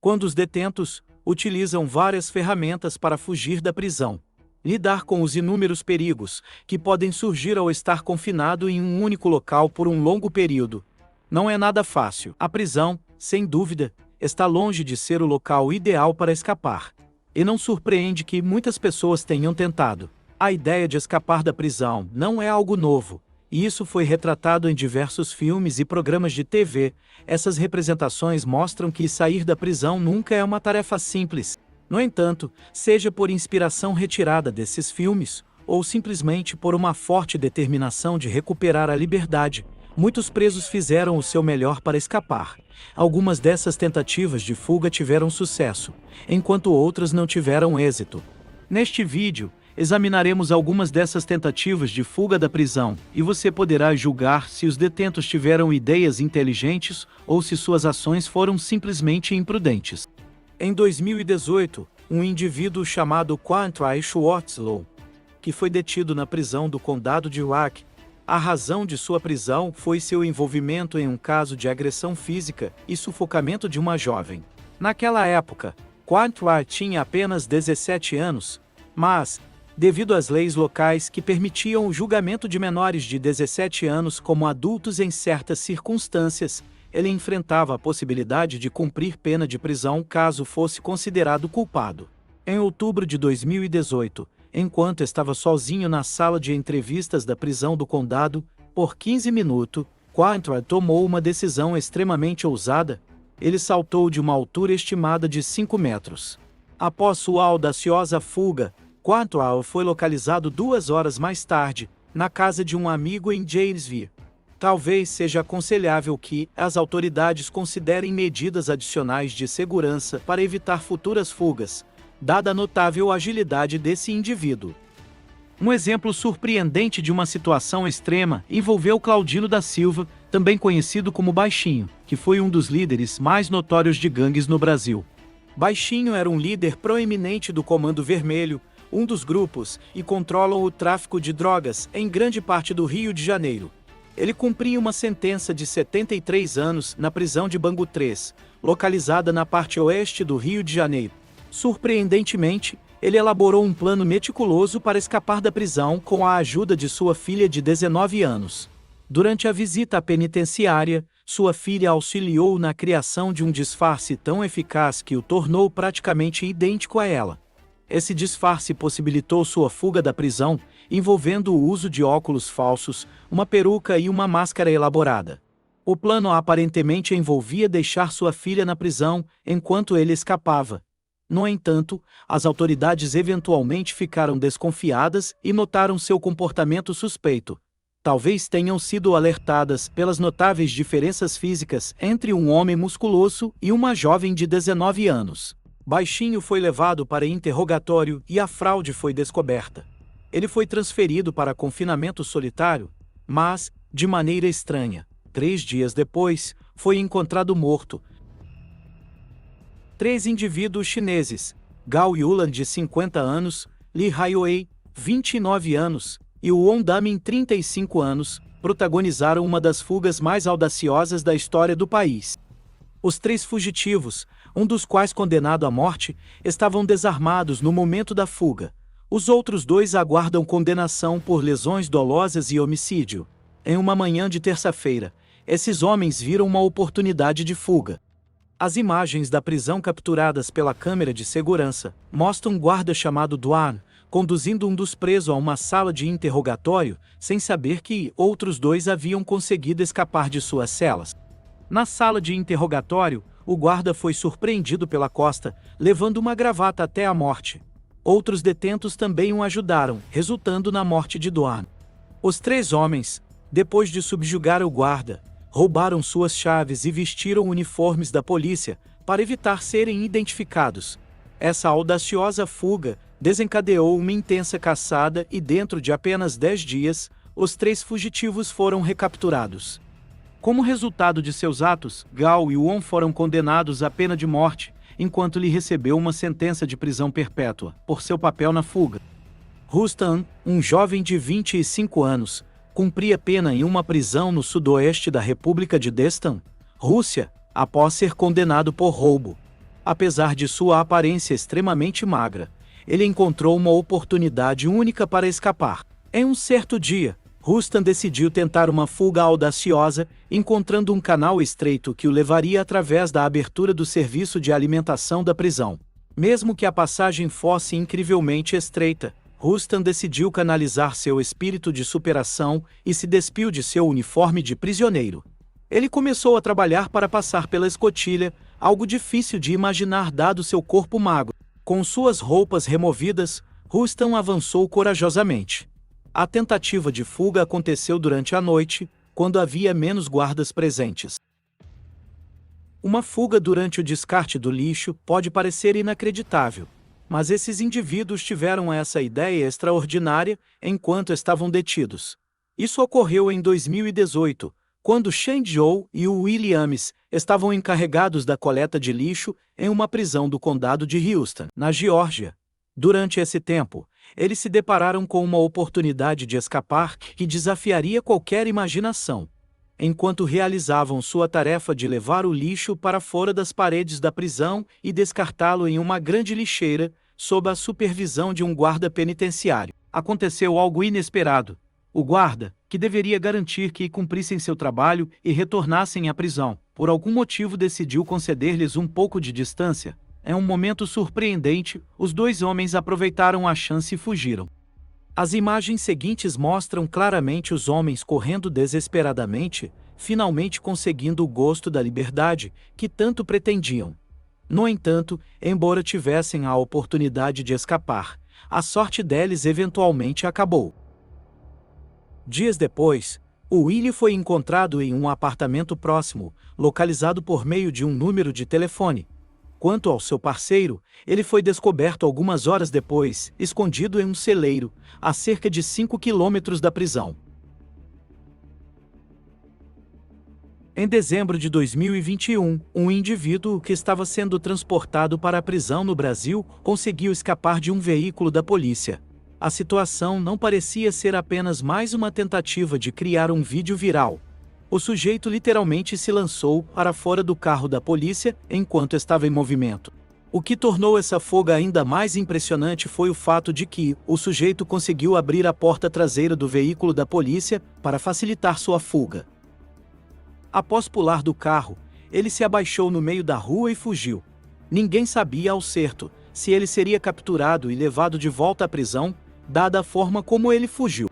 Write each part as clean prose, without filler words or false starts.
quando os detentos utilizam várias ferramentas para fugir da prisão. Lidar com os inúmeros perigos que podem surgir ao estar confinado em um único local por um longo período. Não é nada fácil. A prisão, sem dúvida, está longe de ser o local ideal para escapar. E não surpreende que muitas pessoas tenham tentado. A ideia de escapar da prisão não é algo novo, e isso foi retratado em diversos filmes e programas de TV. Essas representações mostram que sair da prisão nunca é uma tarefa simples. No entanto, seja por inspiração retirada desses filmes, ou simplesmente por uma forte determinação de recuperar a liberdade, muitos presos fizeram o seu melhor para escapar. Algumas dessas tentativas de fuga tiveram sucesso, enquanto outras não tiveram êxito. Neste vídeo, examinaremos algumas dessas tentativas de fuga da prisão, e você poderá julgar se os detentos tiveram ideias inteligentes ou se suas ações foram simplesmente imprudentes. Em 2018, um indivíduo chamado Quantrill Schwartzlow, que foi detido na prisão do condado de Rock. A razão de sua prisão foi seu envolvimento em um caso de agressão física e sufocamento de uma jovem. Naquela época, Quantrill tinha apenas 17 anos, mas, devido às leis locais que permitiam o julgamento de menores de 17 anos como adultos em certas circunstâncias, ele enfrentava a possibilidade de cumprir pena de prisão caso fosse considerado culpado. Em outubro de 2018, enquanto estava sozinho na sala de entrevistas da prisão do condado, por 15 minutos, Quantrill tomou uma decisão extremamente ousada. Ele saltou de uma altura estimada de 5 metros. Após sua audaciosa fuga, Quantrill foi localizado 2 horas mais tarde, na casa de um amigo em Janesville. Talvez seja aconselhável que as autoridades considerem medidas adicionais de segurança para evitar futuras fugas, dada a notável agilidade desse indivíduo. Um exemplo surpreendente de uma situação extrema envolveu Claudino da Silva, também conhecido como Baixinho, que foi um dos líderes mais notórios de gangues no Brasil. Baixinho era um líder proeminente do Comando Vermelho, um dos grupos, e controlam o tráfico de drogas em grande parte do Rio de Janeiro. Ele cumpria uma sentença de 73 anos na prisão de Bangu 3, localizada na parte oeste do Rio de Janeiro. Surpreendentemente, ele elaborou um plano meticuloso para escapar da prisão com a ajuda de sua filha de 19 anos. Durante a visita à penitenciária, sua filha auxiliou na criação de um disfarce tão eficaz que o tornou praticamente idêntico a ela. Esse disfarce possibilitou sua fuga da prisão, envolvendo o uso de óculos falsos, uma peruca e uma máscara elaborada. O plano aparentemente envolvia deixar sua filha na prisão enquanto ele escapava. No entanto, as autoridades eventualmente ficaram desconfiadas e notaram seu comportamento suspeito. Talvez tenham sido alertadas pelas notáveis diferenças físicas entre um homem musculoso e uma jovem de 19 anos. Baixinho foi levado para interrogatório e a fraude foi descoberta. Ele foi transferido para confinamento solitário, mas, de maneira estranha, 3 dias depois, foi encontrado morto. 3 indivíduos chineses, Gao Yulan, de 50 anos, Li Haiwei, 29 anos, e Won Damin, 35 anos, protagonizaram uma das fugas mais audaciosas da história do país. Os 3 fugitivos, um dos quais condenado à morte, estavam desarmados no momento da fuga. Os outros 2 aguardam condenação por lesões dolosas e homicídio. Em uma manhã de terça-feira, esses homens viram uma oportunidade de fuga. As imagens da prisão capturadas pela câmera de segurança mostram um guarda chamado Duan conduzindo um dos presos a uma sala de interrogatório, sem saber que outros 2 haviam conseguido escapar de suas celas. Na sala de interrogatório, o guarda foi surpreendido pela costa, levando uma gravata até a morte. Outros detentos também o ajudaram, resultando na morte de Duan. Os 3 homens, depois de subjugar o guarda, roubaram suas chaves e vestiram uniformes da polícia para evitar serem identificados. Essa audaciosa fuga desencadeou uma intensa caçada e dentro de apenas 10 dias, os 3 fugitivos foram recapturados. Como resultado de seus atos, Gao e Won foram condenados à pena de morte, enquanto Li recebeu uma sentença de prisão perpétua por seu papel na fuga. Rustam, um jovem de 25 anos, cumpria pena em uma prisão no sudoeste da República de Dagestan, Rússia, após ser condenado por roubo. Apesar de sua aparência extremamente magra, ele encontrou uma oportunidade única para escapar. Em um certo dia, Rustam decidiu tentar uma fuga audaciosa, encontrando um canal estreito que o levaria através da abertura do serviço de alimentação da prisão. Mesmo que a passagem fosse incrivelmente estreita, Rustam decidiu canalizar seu espírito de superação e se despiu de seu uniforme de prisioneiro. Ele começou a trabalhar para passar pela escotilha, algo difícil de imaginar dado seu corpo magro. Com suas roupas removidas, Rustam avançou corajosamente. A tentativa de fuga aconteceu durante a noite, quando havia menos guardas presentes. Uma fuga durante o descarte do lixo pode parecer inacreditável, mas esses indivíduos tiveram essa ideia extraordinária enquanto estavam detidos. Isso ocorreu em 2018, quando Shang Zhou e o Williams estavam encarregados da coleta de lixo em uma prisão do condado de Houston, na Geórgia. Durante esse tempo, eles se depararam com uma oportunidade de escapar que desafiaria qualquer imaginação. Enquanto realizavam sua tarefa de levar o lixo para fora das paredes da prisão e descartá-lo em uma grande lixeira, sob a supervisão de um guarda penitenciário, aconteceu algo inesperado. O guarda, que deveria garantir que cumprissem seu trabalho e retornassem à prisão, por algum motivo decidiu conceder-lhes um pouco de distância. Em um momento surpreendente, os dois homens aproveitaram a chance e fugiram. As imagens seguintes mostram claramente os homens correndo desesperadamente, finalmente conseguindo o gosto da liberdade que tanto pretendiam. No entanto, embora tivessem a oportunidade de escapar, a sorte deles eventualmente acabou. Dias depois, o Willie foi encontrado em um apartamento próximo, localizado por meio de um número de telefone. Quanto ao seu parceiro, ele foi descoberto algumas horas depois, escondido em um celeiro, a cerca de 5 quilômetros da prisão. Em dezembro de 2021, um indivíduo que estava sendo transportado para a prisão no Brasil conseguiu escapar de um veículo da polícia. A situação não parecia ser apenas mais uma tentativa de criar um vídeo viral. O sujeito literalmente se lançou para fora do carro da polícia enquanto estava em movimento. O que tornou essa fuga ainda mais impressionante foi o fato de que o sujeito conseguiu abrir a porta traseira do veículo da polícia para facilitar sua fuga. Após pular do carro, ele se abaixou no meio da rua e fugiu. Ninguém sabia ao certo se ele seria capturado e levado de volta à prisão, dada a forma como ele fugiu.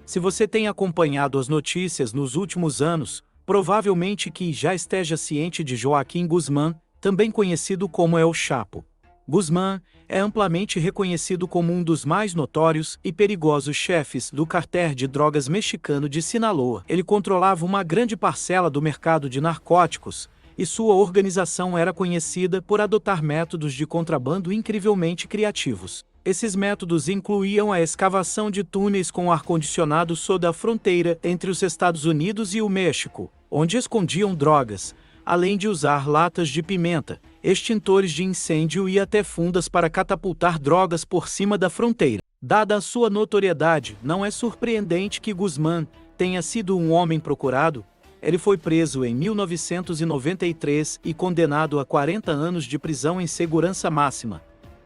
Se você tem acompanhado as notícias nos últimos anos, provavelmente que já esteja ciente de Joaquim Guzmán, também conhecido como El Chapo. Guzmán é amplamente reconhecido como um dos mais notórios e perigosos chefes do cartel de drogas mexicano de Sinaloa. Ele controlava uma grande parcela do mercado de narcóticos, e sua organização era conhecida por adotar métodos de contrabando incrivelmente criativos. Esses métodos incluíam a escavação de túneis com ar-condicionado sob a fronteira entre os Estados Unidos e o México, onde escondiam drogas, além de usar latas de pimenta, extintores de incêndio e até fundas para catapultar drogas por cima da fronteira. Dada a sua notoriedade, não é surpreendente que Guzmán tenha sido um homem procurado. Ele foi preso em 1993 e condenado a 40 anos de prisão em segurança máxima.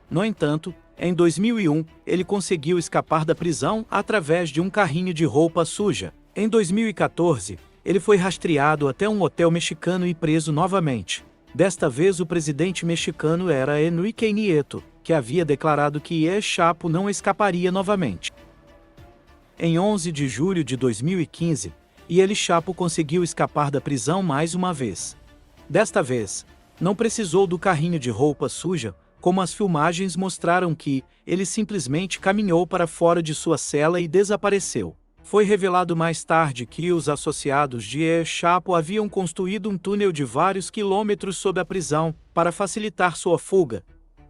No entanto, em 2001, ele conseguiu escapar da prisão através de um carrinho de roupa suja. Em 2014, ele foi rastreado até um hotel mexicano e preso novamente. Desta vez o presidente mexicano era Enrique Nieto, que havia declarado que El Chapo não escaparia novamente. Em 11 de julho de 2015, El Chapo conseguiu escapar da prisão mais uma vez. Desta vez, não precisou do carrinho de roupa suja, como as filmagens mostraram que ele simplesmente caminhou para fora de sua cela e desapareceu. Foi revelado mais tarde que os associados de El Chapo haviam construído um túnel de vários quilômetros sob a prisão para facilitar sua fuga.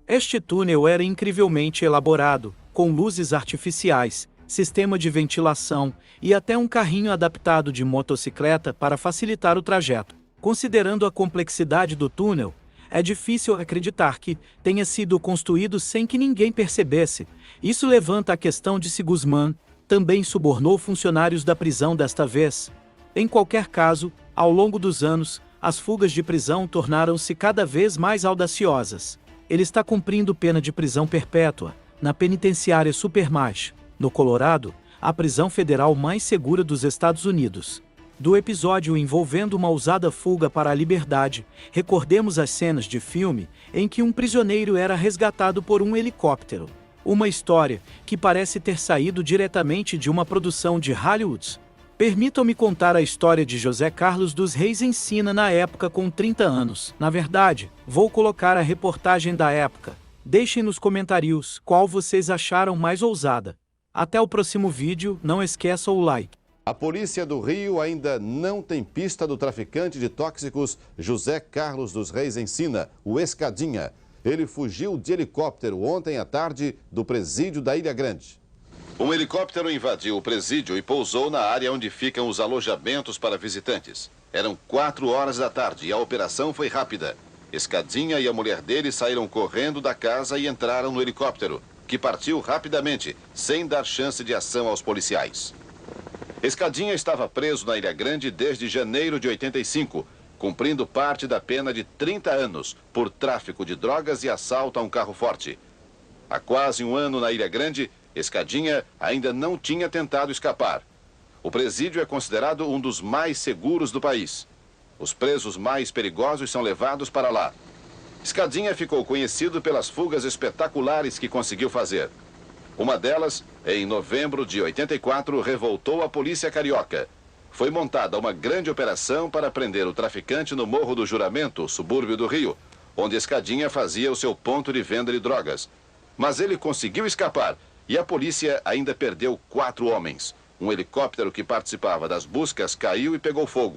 Este túnel era incrivelmente elaborado, com luzes artificiais, sistema de ventilação e até um carrinho adaptado de motocicleta para facilitar o trajeto. Considerando a complexidade do túnel, é difícil acreditar que tenha sido construído sem que ninguém percebesse. Isso levanta a questão de se Guzmán também subornou funcionários da prisão desta vez. Em qualquer caso, ao longo dos anos, as fugas de prisão tornaram-se cada vez mais audaciosas. Ele está cumprindo pena de prisão perpétua, na penitenciária Supermax, no Colorado, a prisão federal mais segura dos Estados Unidos. Do episódio envolvendo uma ousada fuga para a liberdade, recordemos as cenas de filme em que um prisioneiro era resgatado por um helicóptero. Uma história que parece ter saído diretamente de uma produção de Hollywood. Permitam-me contar a história de José Carlos dos Reis Ensina na época com 30 anos. Na verdade, vou colocar a reportagem da época. Deixem nos comentários qual vocês acharam mais ousada. Até o próximo vídeo, não esqueça o like. A polícia do Rio ainda não tem pista do traficante de tóxicos José Carlos dos Reis Ensina, o Escadinha. Ele fugiu de helicóptero ontem à tarde do presídio da Ilha Grande. Um helicóptero invadiu o presídio e pousou na área onde ficam os alojamentos para visitantes. Eram 4 horas da tarde e a operação foi rápida. Escadinha e a mulher dele saíram correndo da casa e entraram no helicóptero, que partiu rapidamente, sem dar chance de ação aos policiais. Escadinha estava preso na Ilha Grande desde janeiro de 85, cumprindo parte da pena de 30 anos por tráfico de drogas e assalto a um carro forte. Há quase um ano na Ilha Grande, Escadinha ainda não tinha tentado escapar. O presídio é considerado um dos mais seguros do país. Os presos mais perigosos são levados para lá. Escadinha ficou conhecido pelas fugas espetaculares que conseguiu fazer. Uma delas, em novembro de 84, revoltou a polícia carioca. Foi montada uma grande operação para prender o traficante no Morro do Juramento, subúrbio do Rio, onde Escadinha fazia o seu ponto de venda de drogas. Mas ele conseguiu escapar e a polícia ainda perdeu 4 homens. Um helicóptero que participava das buscas caiu e pegou fogo.